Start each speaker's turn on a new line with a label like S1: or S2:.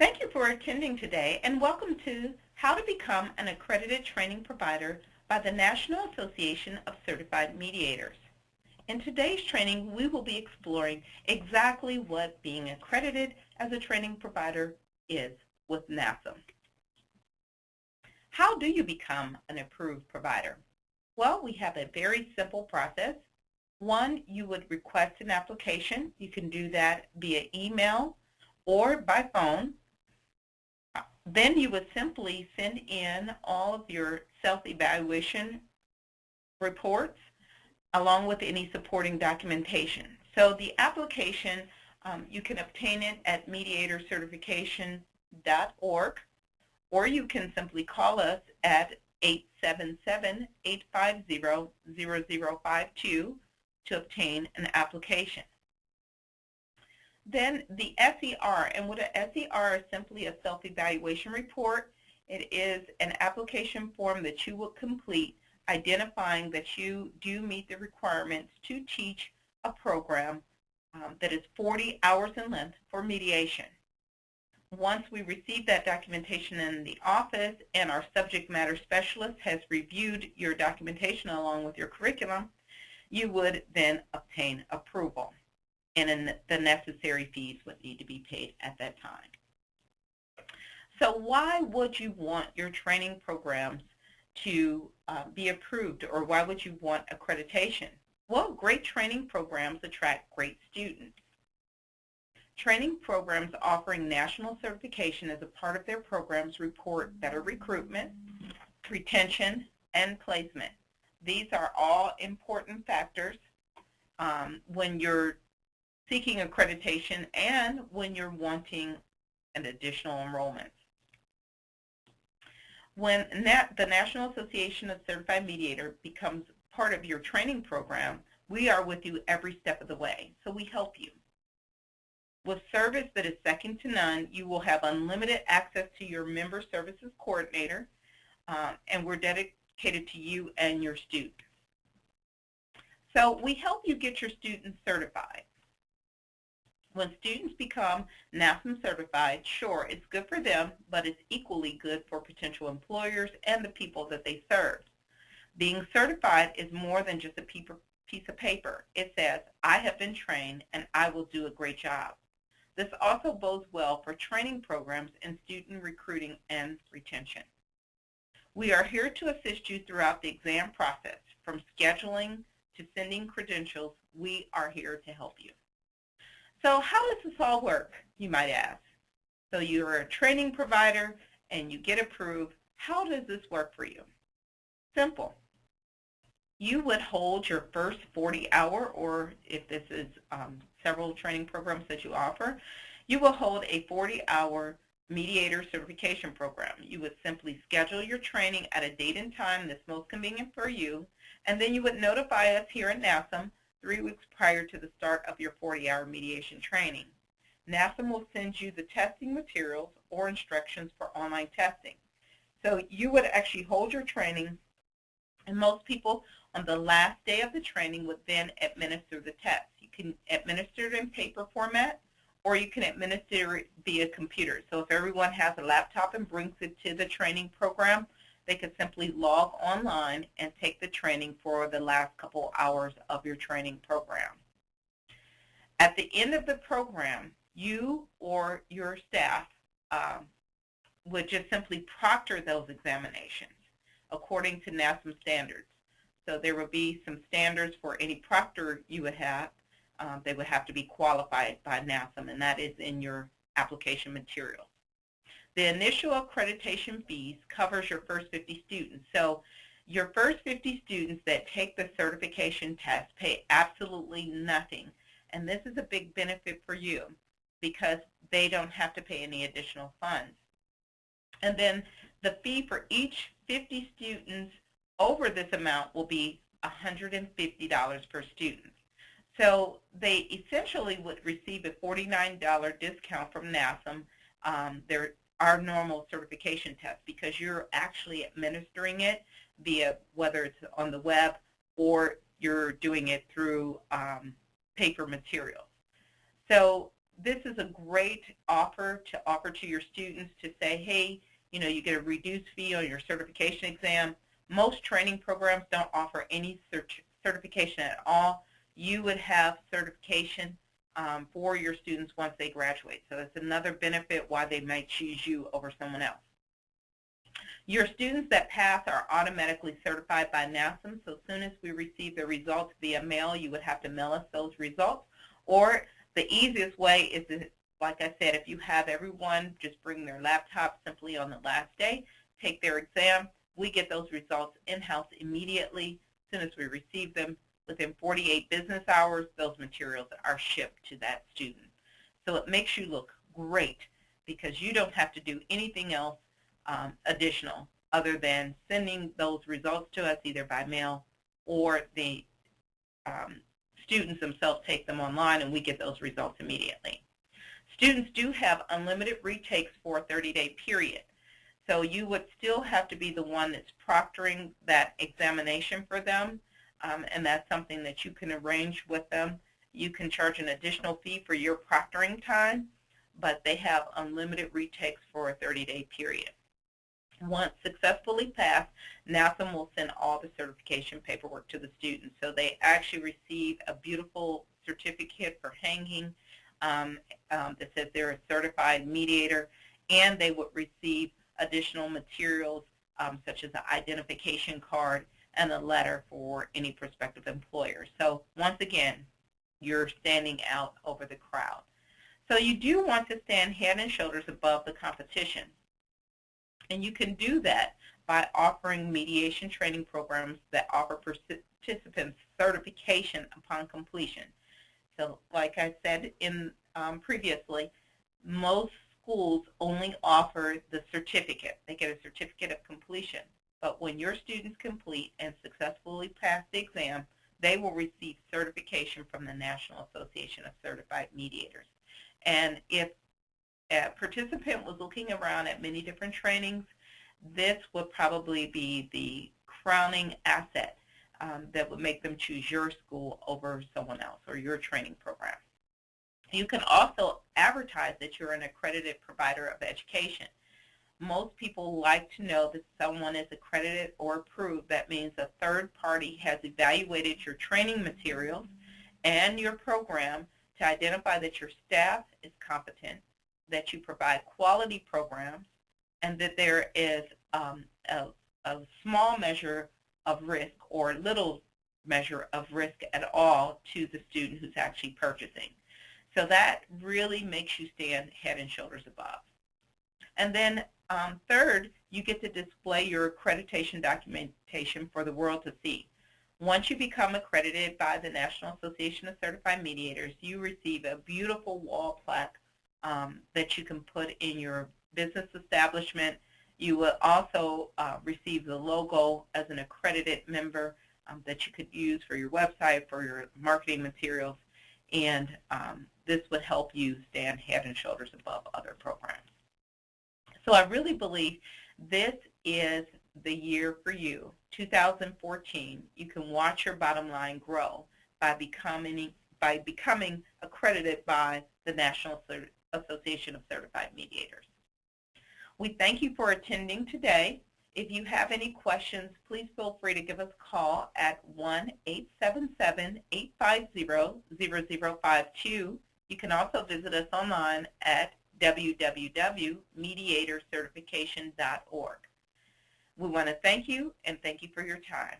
S1: Thank you for attending today, and welcome to How to Become an Accredited Training Provider by the National Association of Certified Mediators. In today's training, we will be exploring exactly what being accredited as a training provider is with NASM. How do you become an approved provider? Well, we have a very simple process. One, you would request an application. You can do that via email or by phone. Then you would simply send in all of your self-evaluation reports along with any supporting documentation. So the application, you can obtain it at mediatorcertification.org, or you can simply call us at 877-850-0052 to obtain an application. Then the SER, and what a SER is simply a self-evaluation report. It is an application form that you will complete identifying that you do meet the requirements to teach a program that is 40 hours in length for mediation. Once we receive that documentation in the office and our subject matter specialist has reviewed your documentation along with your curriculum, you would then obtain approval, and the necessary fees would need to be paid at that time. So why would you want your training programs to be approved, or why would you want accreditation? Well, great training programs attract great students. Training programs offering national certification as a part of their programs report better recruitment, retention, and placement. These are all important factors when you're seeking accreditation and when you're wanting an additional enrollment. When the National Association of Certified Mediator becomes part of your training program, we are with you every step of the way, so we help you. With service that is second to none, you will have unlimited access to your member services coordinator, and we're dedicated to you and your students. So we help you get your students certified. When students become NASM certified, sure, it's good for them, but it's equally good for potential employers and the people that they serve. Being certified is more than just a piece of paper. It says, I have been trained and I will do a great job. This also bodes well for training programs and student recruiting and retention. We are here to assist you throughout the exam process. From scheduling to sending credentials, we are here to help you. So how does this all work, you might ask? So you're a training provider and you get approved. How does this work for you? Simple. You would hold your first 40-hour, or if this is several training programs that you offer, you will hold a 40-hour mediator certification program. You would simply schedule your training at a date and time that's most convenient for you, and then you would notify us here at NASM 3 weeks prior to the start of your 40-hour mediation training. NASM will send you the testing materials or instructions for online testing. So you would actually hold your training, and most people on the last day of the training would then administer the test. You can administer it in paper format, or you can administer it via computer. So if everyone has a laptop and brings it to the training program, they could simply log online and take the training for the last couple hours of your training program. At the end of the program, you or your staff would just simply proctor those examinations according to NASM standards. So there would be some standards for any proctor you would have. They would have to be qualified by NASM, and that is in your application materials. The initial accreditation fees covers your first 50 students. So your first 50 students that take the certification test pay absolutely nothing. And this is a big benefit for you because they don't have to pay any additional funds. And then the fee for each 50 students over this amount will be $150 per student. So they essentially would receive a $49 discount from NASM. Our normal certification test, because you're actually administering it via whether it's on the web or you're doing it through paper materials. So this is a great offer to your students to say, hey, you get a reduced fee on your certification exam. Most training programs don't offer any certification at all. You would have certification for your students once they graduate. So that's another benefit why they might choose you over someone else. Your students that pass are automatically certified by NASM, so as soon as we receive the results via mail, you would have to mail us those results. Or the easiest way is, like I said, if you have everyone just bring their laptop simply on the last day, take their exam. We get those results in-house immediately. As soon as we receive them, within 48 business hours, those materials are shipped to that student. So it makes you look great because you don't have to do anything else additional other than sending those results to us either by mail or the students themselves take them online and we get those results immediately. Students do have unlimited retakes for a 30-day period. So you would still have to be the one that's proctoring that examination for them, and that's something that you can arrange with them. You can charge an additional fee for your proctoring time, but they have unlimited retakes for a 30-day period. Once successfully passed, NASM will send all the certification paperwork to the students. So they actually receive a beautiful certificate for hanging that says they're a certified mediator, and they would receive additional materials such as an identification card and a letter for any prospective employer. So once again, you're standing out over the crowd. So you do want to stand head and shoulders above the competition. And you can do that by offering mediation training programs that offer participants certification upon completion. So like I said previously, most schools only offer the certificate. They get a certificate of completion. But when your students complete and successfully pass the exam, they will receive certification from the National Association of Certified Mediators. And if a participant was looking around at many different trainings, this would probably be the crowning asset that would make them choose your school over someone else or your training program. You can also advertise that you're an accredited provider of education. Most people like to know that someone is accredited or approved. That means a third party has evaluated your training materials and your program to identify that your staff is competent, that you provide quality programs, and that there is a small measure of risk or little measure of risk at all to the student who's actually purchasing. So that really makes you stand head and shoulders above. And then third, you get to display your accreditation documentation for the world to see. Once you become accredited by the National Association of Certified Mediators, you receive a beautiful wall plaque that you can put in your business establishment. You will also receive the logo as an accredited member that you could use for your website, for your marketing materials, and this would help you stand head and shoulders above other programs. So I really believe this is the year for you, 2014. You can watch your bottom line grow by becoming accredited by the National Association of Certified Mediators. We thank you for attending today. If you have any questions, please feel free to give us a call at 1-877-850-0052. You can also visit us online at www.mediatorcertification.org. We want to thank you and thank you for your time.